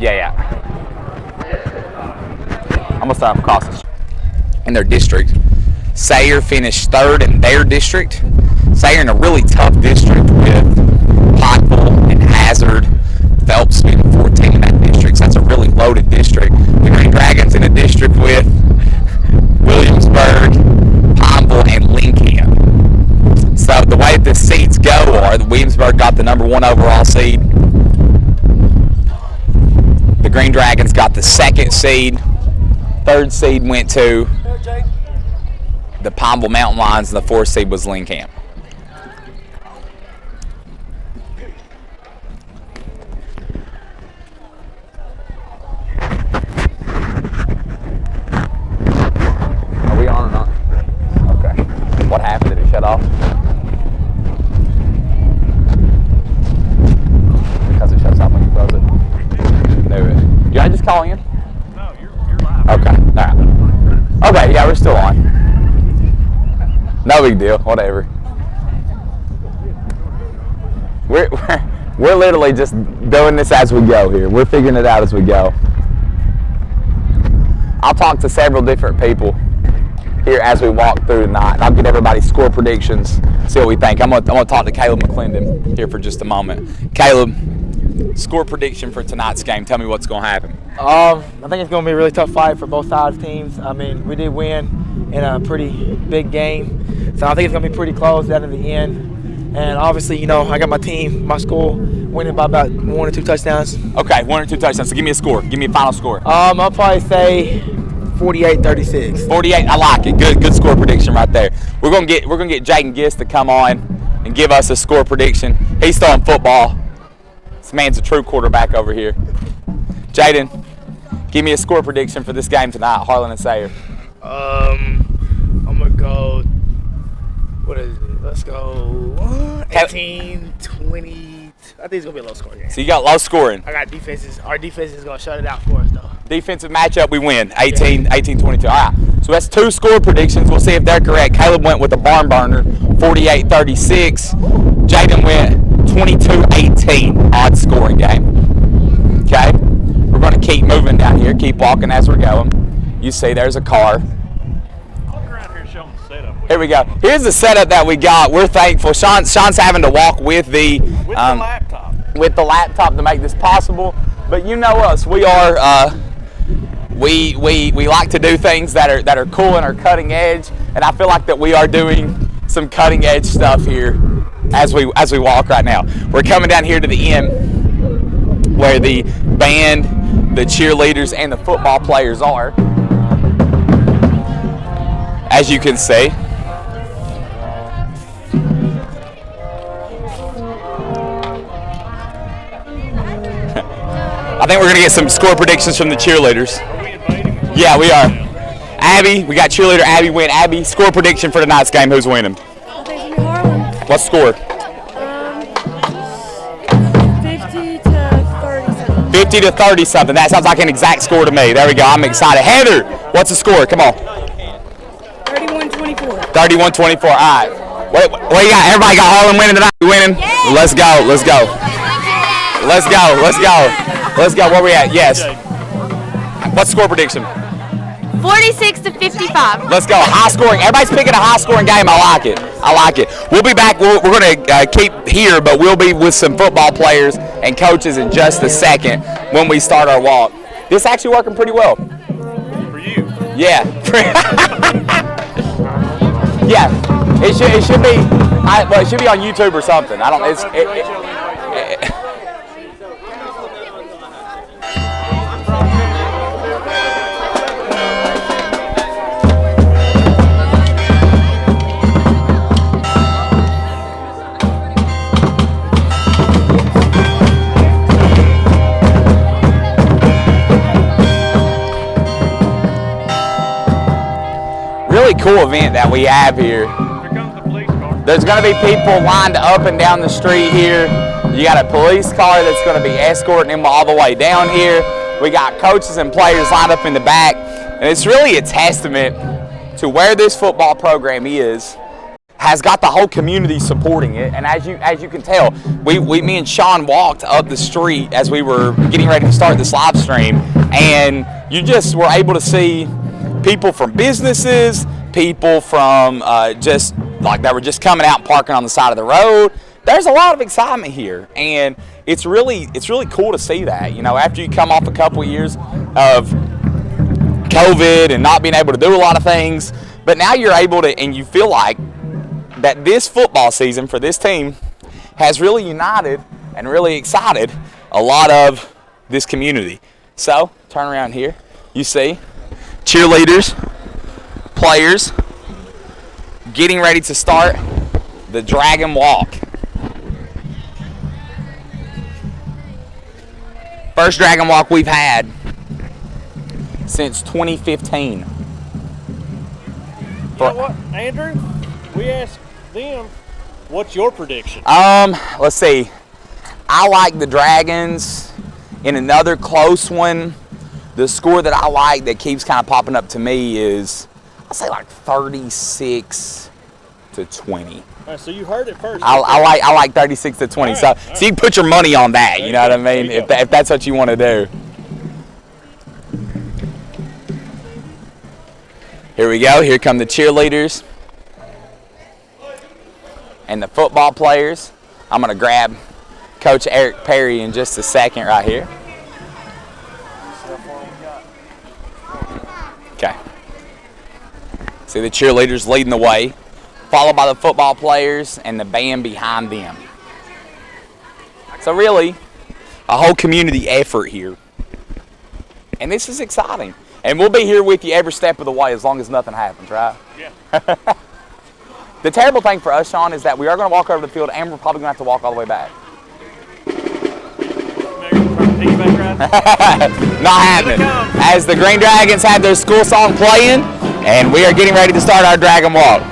Yeah. I'm going to start across the in their district. Sayre finished third in their district. Sayre in a really tough district with Pikeville and Hazard. Phelps being 14 in that district, so that's a really loaded district. The Green Dragons in a district with Williamsburg, Pineville, and Lincoln. So the way the seeds go are the Williamsburg got the number 1 overall seed. The Green Dragons got the 2nd seed. 3rd seed went to the Pineville Mountain Lions, and the 4th seed was Lincoln. Are we on or not? Okay. What happened? Did it shut off? Because it shuts off when you close it. No. Did I just call in? No, you're live. Okay. All right. Okay. Yeah, we're still on. No big deal. Whatever. We're literally just doing this as we go here. We're figuring it out as we go. I'll talk to several different people here as we walk through tonight. I'll get everybody's score predictions, see what we think. I'm gonna talk to Caleb McClendon here for just a moment. Caleb, score prediction for tonight's game. Tell me what's going to happen. I think it's going to be a really tough fight for both sides teams. I mean, we did win in a pretty big game, so I think it's going to be pretty close down in the end. And obviously, you know, I got my team, my school, winning by about 1 or 2 touchdowns. Okay, 1 or 2 touchdowns. So give me a score. Give me a final score. I'll probably say 48-36. 48. I like it. Good score prediction right there. We're gonna get Jaden Gist to come on and give us a score prediction. He's throwing football. This man's a true quarterback over here. Jaden, give me a score prediction for this game tonight, Harlan and Sayre. I'm gonna go. What is it? Let's go 18-20. I think it's gonna be a low score game. So you got low scoring. I got defenses. Our defense is gonna shut it out for us, though. Defensive matchup, we win 18-22. All right. So that's 2 score predictions. We'll see if they're correct. Caleb went with a barn burner, 48-36. Jaden went 22-18, odd scoring game. Okay, we're going to keep moving down here, keep walking as we're going. You see there's a car. Walk around here, show them the setup. Here we go. Here's the setup that we got. We're thankful. Sean's having to walk with the laptop. With the laptop to make this possible. But you know us, we are we like to do things that are cool and are cutting edge, and I feel like that we are doing some cutting edge stuff here as we walk right now. We're coming down here to the end where the band, the cheerleaders, and the football players are. As you can see. I think we're going to get some score predictions from the cheerleaders. Are we invading? Yeah, we are. Abby, we got cheerleader Abby win. Abby, score prediction for tonight's game. Who's winning? I think it's gonna be Harlan. What's the score? 50-30 something. 50-30 something. That sounds like an exact score to me. There we go. I'm excited. Heather, what's the score? Come on. 31-24. 31-24. All right. What do you got? Everybody got Harlan winning tonight? You winning? Yeah. Let's go. Let's go. Let's go. Let's go. Let's go. Where we at? Yes. What's the score prediction? 46-55. Let's go. High scoring. Everybody's picking a high scoring game. I like it. I like it. We'll be back. We're going to keep here, but we'll be with some football players and coaches in just a second when we start our walk. This is actually working pretty well. For you. Yeah. Yeah. It should be. Well, it should be on YouTube or something. I don't. Really cool event that we have here. Here comes the police car. There's going to be people lined up and down the street here. You got a police car that's going to be escorting them all the way down here. We got coaches and players lined up in the back. And it's really a testament to where this football program is has got the whole community supporting it. And as you can tell, me and Sean walked up the street as we were getting ready to start this live stream, and you just were able to see people from businesses, people from just like that were just coming out and parking on the side of the road. There's a lot of excitement here, and it's really cool to see that. You know, after you come off a couple of years of COVID and not being able to do a lot of things, but now you're able to, and you feel like that this football season for this team has really united and really excited a lot of this community. So, turn around here. You see cheerleaders, players getting ready to start the Dragon Walk. First Dragon Walk we've had since 2015. You know what, Andrew? We asked them, what's your prediction? Let's see. I like the Dragons. In another close one, the score that I like that keeps kind of popping up to me is, I'll say like 36-20. All right, so you heard it first. I like 36-20. Right, So you can put your money on that. You know what I mean? There you If that's what you want to do. Here we go. Here come the cheerleaders and the football players. I'm going to grab Coach Eric Perry in just a second right here. Okay. See the cheerleaders leading the way, followed by the football players and the band behind them. So really, a whole community effort here. And this is exciting. And we'll be here with you every step of the way as long as nothing happens, right? Yeah. The terrible thing for us, Sean, is that we are going to walk over the field and we're probably going to have to walk all the way back. Not happening. As the Green Dragons have their school song playing, and we are getting ready to start our Dragon Walk.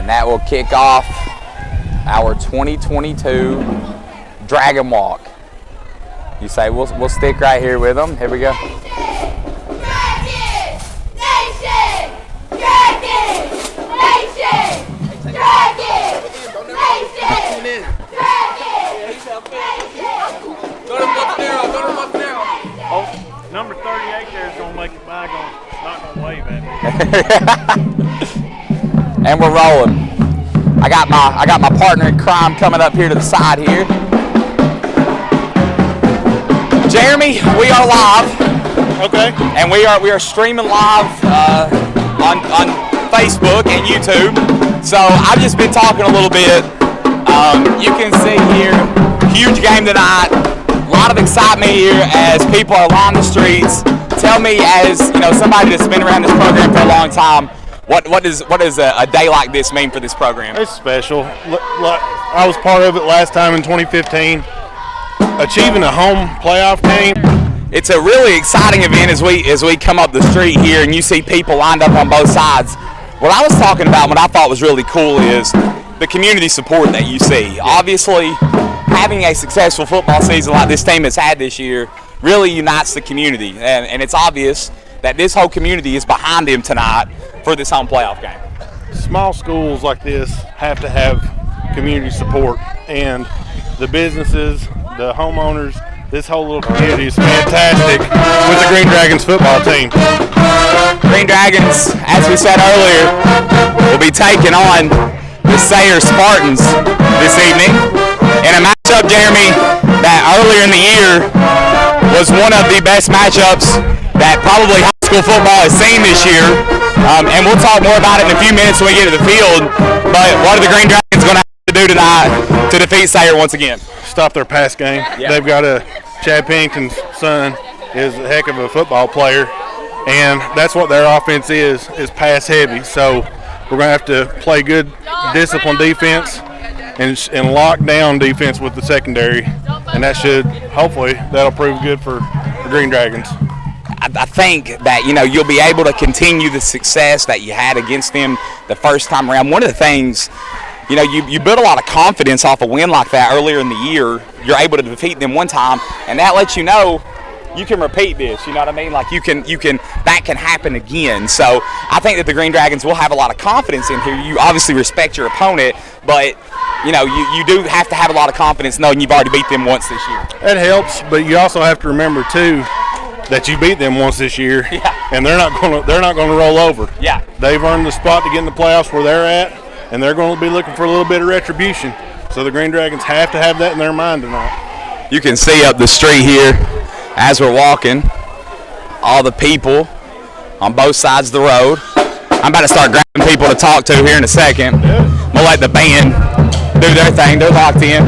That will kick off our 2022 Dragon Walk. You say we'll stick right here with them. Here we go. Dragon Nation! Dragon Nation! Dragon Nation! Oh, number 38 there is going to make it by, not going to wave at me. And we're rolling. I got my partner in crime coming up here to the side here. Jeremy, we are live. Okay. And we are streaming live on Facebook and YouTube. So I've just been talking a little bit. You can see here, huge game tonight. A lot of excitement here as people are lining the streets. Tell me, as you know, somebody that's been around this program for a long time, what does a day like this mean for this program? It's special. I was part of it last time in 2015. Achieving a home playoff game. It's a really exciting event as we come up the street here and you see people lined up on both sides. What I was talking about, what I thought was really cool is the community support that you see. Obviously, having a successful football season like this team has had this year really unites the community, and it's obvious that this whole community is behind him tonight for this home playoff game. Small schools like this have to have community support, and the businesses, the homeowners, this whole little community is fantastic with the Green Dragons football team. Green Dragons, as we said earlier, will be taking on the Sayre Spartans this evening in a matchup, Jeremy, that earlier in the year was one of the best matchups that probably high school football has seen this year. And we'll talk more about it in a few minutes when we get to the field. But what are the Green Dragons going to have to do tonight to defeat Sayre once again? Stop their pass game. Yeah. They've got Chad Pennington's son is a heck of a football player, and that's what their offense is pass heavy. So we're going to have to play good disciplined defense and lock down defense with the secondary, and that should hopefully that'll prove good for the Green Dragons. I think that you'll be able to continue the success that you had against them the first time around. One of the things, you build a lot of confidence off a win like that earlier in the year. You're able to defeat them one time, and that lets you know you can repeat this. You know what I mean? Like you can that can happen again. So I think that the Green Dragons will have a lot of confidence in here. You obviously respect your opponent, but you do have to have a lot of confidence knowing you've already beat them once this year. That helps, but you also have to remember too that you beat them once this year, and they're not going to roll over. Yeah, they've earned the spot to get in the playoffs where they're at, and they're going to be looking for a little bit of retribution. So the Green Dragons have to have that in their mind tonight. You can see up the street here as we're walking, all the people on both sides of the road. I'm about to start grabbing people to talk to here in a second. I'm gonna let the band do their thing. They're locked in.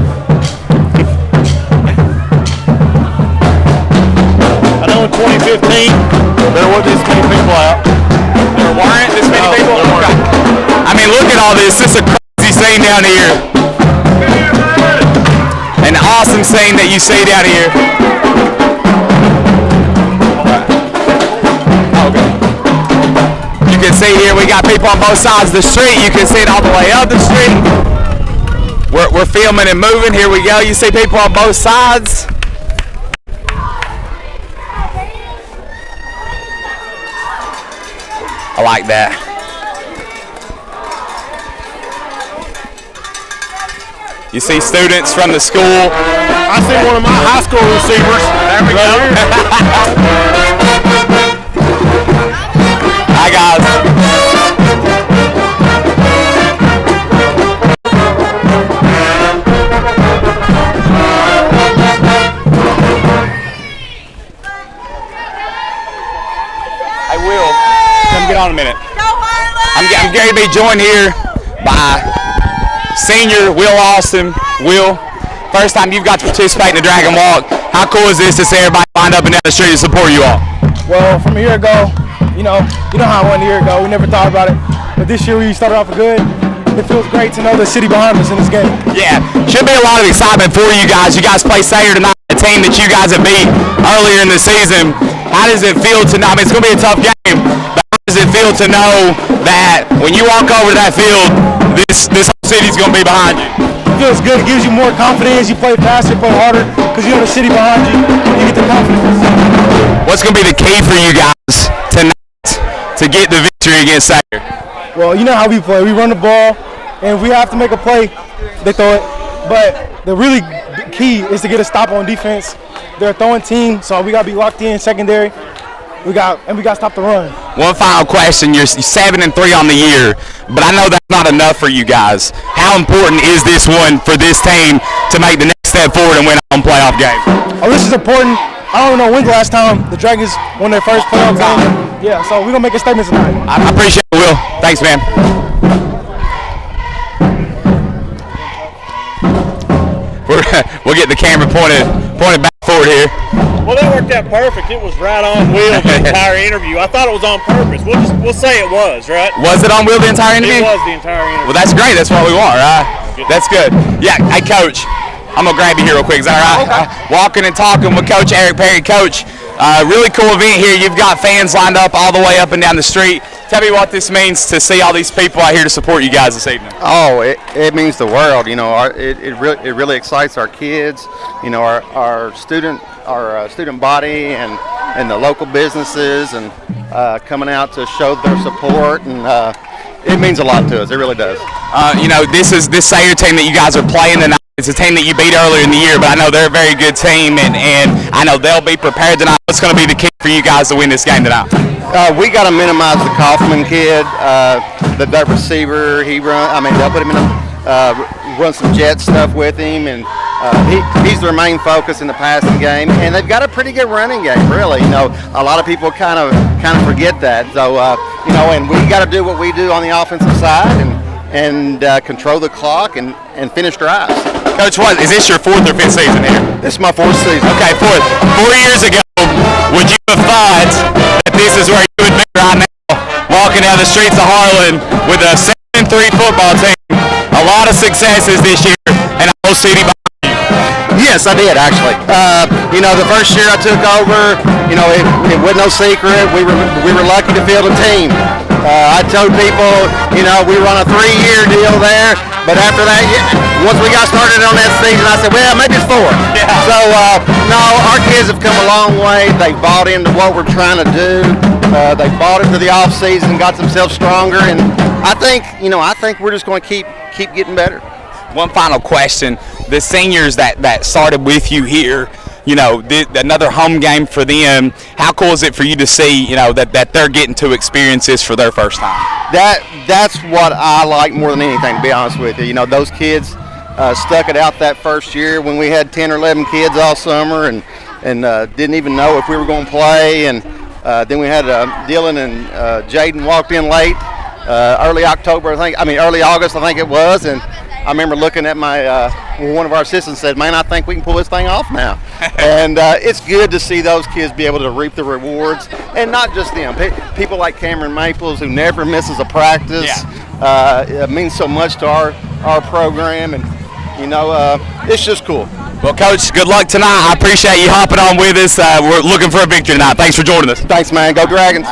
I know in 2015 there wasn't this many people out. There weren't this many people? There weren't. I mean, look at all this. This is a crazy scene down here. An awesome scene that you see down here. Okay. You can see here we got people on both sides of the street. You can see it all the way up the street. We're filming and moving. Here we go. You see people on both sides. I like that. You see students from the school. I see one of my high school receivers. There we go. Hi, guys. I will. Come get on a minute. I'm going to be joined here by senior Will Austin. Will, first time you've got to participate in the Dragon Walk. How cool is this to see everybody lined up and down the street to support you all? Well, from a year ago, you know how it went a year ago. We never thought about it, but this year we started off good. It feels great to know the city behind us in this game. Yeah, should be a lot of excitement for you guys. You guys play Sayre tonight, a team that you guys have beat earlier in the season. How does it feel to know? I mean, it's going to be a tough game, but how does it feel to know that when you walk over to that field, this whole city's going to be behind you? It feels good. It gives you more confidence. You play faster, play harder, because you know the city behind you. You get the confidence. What's going to be the key for you guys tonight to get the victory against Sayre? Well, you know how we play. We run the ball, and if we have to make a play, they throw it. But the really key is to get a stop on defense. They're a throwing team, so we got to be locked in secondary. We got to stop the run. One final question. You're 7-3 on the year, but I know that's not enough for you guys. How important is this one for this team to make the next step forward and win a home playoff game? Oh, this is important. I don't know when's the last time the Dragons won their first playoff game. Yeah, so we're going to make a statement tonight. I appreciate it, Will. Thanks, man. We'll get the camera pointed back forward here. Well, that worked out perfect. It was right on Will the entire interview. I thought it was on purpose. We'll say it was, right? Was it on Will the entire interview? It was the entire interview. Well, that's great. That's what we want, right? That's good. Yeah. Hey, Coach, I'm gonna grab you here real quick. Is that all right? Okay. Walking and talking with Coach Eric Perry. Coach, really cool event here. You've got fans lined up all the way up and down the street. Tell me what this means to see all these people out here to support you guys this evening. Oh, it means the world. You know, it really excites our kids. You know, our student body and the local businesses and coming out to show their support, and it means a lot to us. It really does. You know, this Sayre team that you guys are playing tonight. It's a team that you beat earlier in the year, but I know they're a very good team, and I know they'll be prepared tonight. What's going to be the key for you guys to win this game tonight? We got to minimize the Kaufman kid, that receiver. They'll put him in run some jet stuff with him, and he's their main focus in the passing game. And they've got a pretty good running game, really. You know, a lot of people kind of forget that. So and we got to do what we do on the offensive side and control the clock and finish drives. Coach, is this your 4th or 5th season here? This is my 4th season. Okay, 4th. 4 years ago, would you have thought that this is where you would be right now, walking down the streets of Harlan with a 7-3 football team. A lot of successes this year, and a whole city. Yes, I did actually. The first year I took over, it was no secret. We were lucky to field a team. I told people, we were on a 3-year deal there, but after that, once we got started on that season, I said, well, maybe it's 4. Yeah. So, no, our kids have come a long way. They bought into what we're trying to do. They bought into the off season, got themselves stronger, and I think we're just going to keep getting better. One final question. The seniors that started with you here, another home game for them. How cool is it for you to see, that they're getting to experience this for their first time? That's what I like more than anything, to be honest with you. Those kids stuck it out that first year when we had 10 or 11 kids all summer and didn't even know if we were going to play. And then we had Dylan and Jaden walked in late, early August, I think it was. And I remember looking at one of our assistants said, man, I think we can pull this thing off now. And it's good to see those kids be able to reap the rewards. And not just them. People like Cameron Maples, who never misses a practice. Yeah. It means so much to our program. And, it's just cool. Well, Coach, good luck tonight. I appreciate you hopping on with us. We're looking for a victory tonight. Thanks for joining us. Thanks, man. Go Dragons.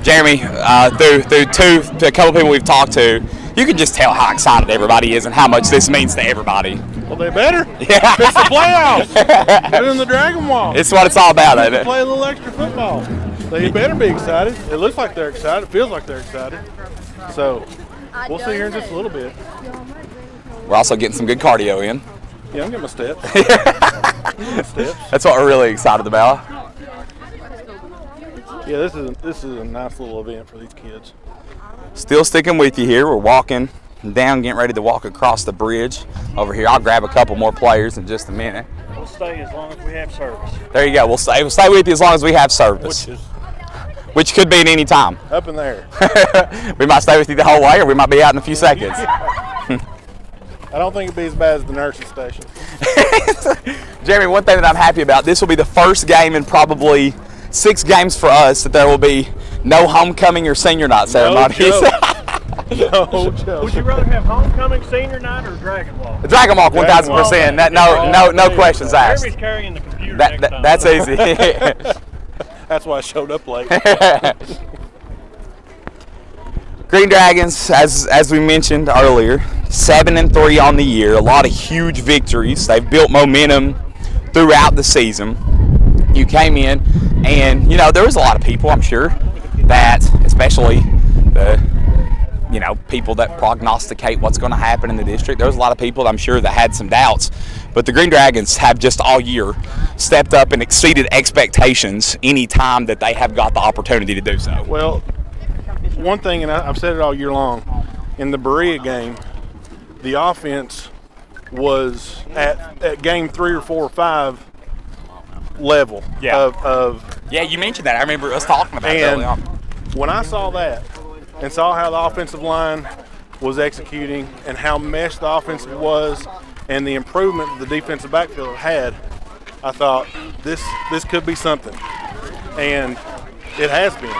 Jeremy, through a couple people we've talked to, you can just tell how excited everybody is and how much this means to everybody. Well, they better. Yeah. It's the playoffs. They're in the Dragon Wall. It's what it's all about, isn't it? Play a little extra football. They better be excited. It looks like they're excited. It feels like they're excited. So we'll see here in just a little bit. We're also getting some good cardio in. Yeah, I'm getting my steps. That's what we're really excited about. Yeah, this is a nice little event for these kids. Still sticking with you here. We're walking down, getting ready to walk across the bridge over here. I'll grab a couple more players in just a minute. We'll stay as long as we have service. There you go. We'll stay with you as long as we have service. Which could be at any time. Up in there. We might stay with you the whole way, or we might be out in a few seconds. I don't think it'd be as bad as the nursing station. Jeremy, one thing that I'm happy about, this will be the first game in probably 6 games for us that there will be no homecoming or senior night ceremonies. No joke. Would you rather have homecoming, senior night, or Dragon Walk? Dragon Walk, 1,000%. No questions asked. Jeremy's carrying the computer next time. That's easy. That's why I showed up late. Green Dragons, as we mentioned earlier, 7-3 on the year. A lot of huge victories. They've built momentum throughout the season. You came in, and there was a lot of people, I'm sure, that, especially the people that prognosticate what's going to happen in the district. There was a lot of people, I'm sure, that had some doubts. But the Green Dragons have just all year stepped up and exceeded expectations any time that they have got the opportunity to do so. Well, one thing, and I've said it all year long, in the Berea game, the offense was at game 3 or 4 or 5 level of yeah, you mentioned that. I remember us talking about it early on. When I saw that and saw how the offensive line was executing and how meshed the offense was and the improvement the defensive backfield had, I thought this could be something, and it has been.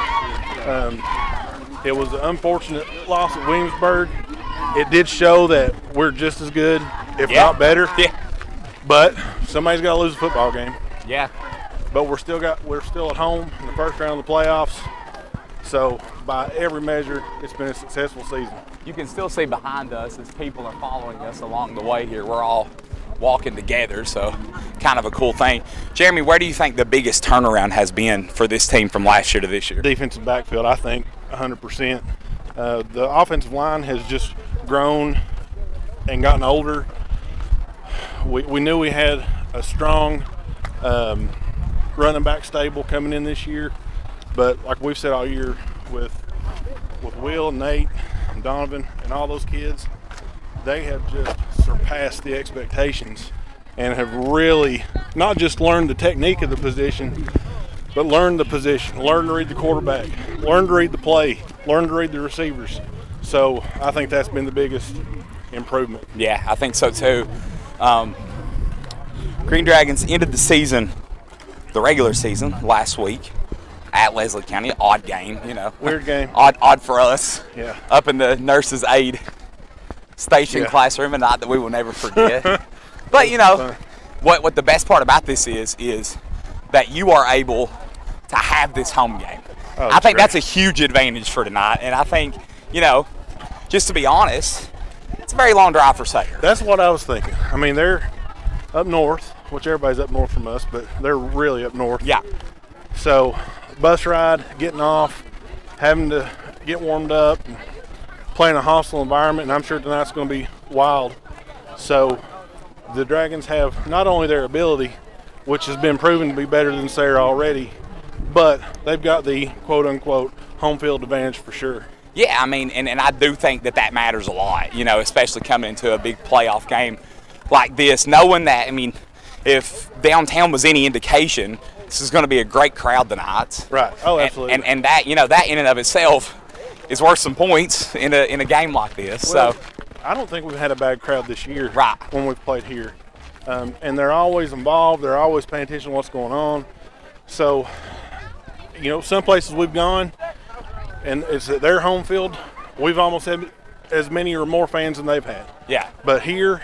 It was an unfortunate loss at Williamsburg. It did show that we're just as good, if not better. Yeah. But somebody's got to lose a football game. Yeah. But we're still at home in the first round of the playoffs. So by every measure, it's been a successful season. You can still see behind us as people are following us along the way here. We're all walking together, so kind of a cool thing. Jeremy, where do you think the biggest turnaround has been for this team from last year to this year? Defensive backfield, I think, 100%. The offensive line has just grown and gotten older. We knew we had a strong running back stable coming in this year, but like we've said all year with Will, Nate, and Donovan, and all those kids, they have just surpassed the expectations and have really not just learned the technique of the position, but learned the position, learned to read the quarterback, learned to read the play, learned to read the receivers. So I think that's been the biggest improvement. Yeah, I think so too. Green Dragons ended the season, the regular season, last week at Leslie County. Odd game, Weird game. Odd for us. Yeah. Up in the nurse's aid station classroom, and not that we will never forget. But what the best part about this is that you are able to have this home game. Oh, I think great. that's a huge advantage for tonight, and I think just to be honest, it's a very long drive for Sayre. That's what I was thinking. I mean, they're up north, which everybody's up north from us, but they're really up north. Yeah. So, bus ride, getting off, having to get warmed up, and playing a hostile environment, and I'm sure tonight's going to be wild. So, the Dragons have not only their ability, which has been proven to be better than Sayre already, but they've got the quote-unquote home field advantage for sure. Yeah, I mean, and I do think that matters a lot, especially coming into a big playoff game like this, knowing that, I mean, if downtown was any indication, this is going to be a great crowd tonight. Right. Oh, absolutely. And that, that in and of itself is worth some points in a game like this. Well, so I don't think we've had a bad crowd this year. Right. When we've played here. And they're always involved. They're always paying attention to what's going on. So, some places we've gone, and it's at their home field, we've almost had as many or more fans than they've had. Yeah. But here,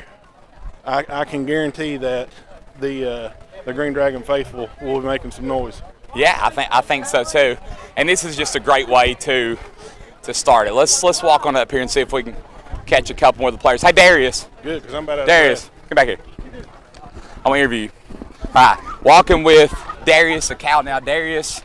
I can guarantee that the Green Dragon faithful will be making some noise. Yeah, I think so too. And this is just a great way to start it. Let's walk on up here and see if we can catch a couple more of the players. Hey, Darius. Good, because I'm about to. Darius, come back here. I want to interview you. All right, walking with Darius Acal. Now, Darius,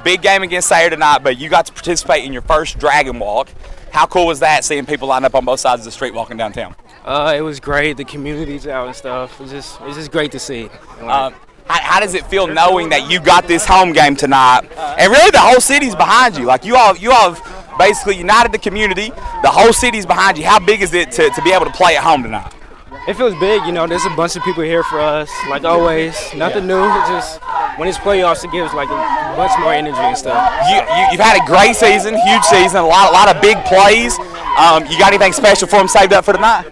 big game against Sayre tonight, but you got to participate in your first Dragon Walk. How cool was that, seeing people line up on both sides of the street walking downtown? It was great. The community's out and stuff. It's just great to see. How does it feel knowing that you got this home game tonight, and really the whole city's behind you? Like you all have basically united the community. The whole city's behind you. How big is it to be able to play at home tonight? It feels big. There's a bunch of people here for us. Like always, nothing new. It's just when it's playoffs, it gives like a bunch more energy and stuff. You've had a great season, huge season, a lot of big plays. You got anything special for them saved up for tonight?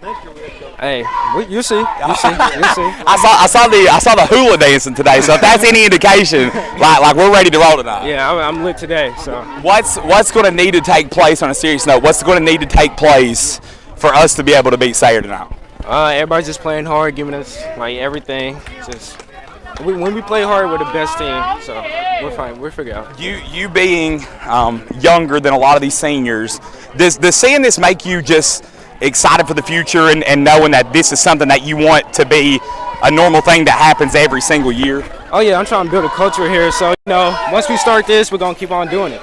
Hey, you'll see. You'll see. I saw the hula dancing today, so if that's any indication, like we're ready to roll tonight. Yeah, I'm lit today. So what's going to need to take place on a serious note? What's going to need to take place for us to be able to beat Sayre tonight? Everybody's just playing hard, giving us like everything. Just when we play hard, we're the best team. So we're fine. We'll figure it out. You being younger than a lot of these seniors, does seeing this make you just excited for the future and knowing that this is something that you want to be a normal thing that happens every single year? Oh yeah, I'm trying to build a culture here. So once we start this, we're gonna keep on doing it.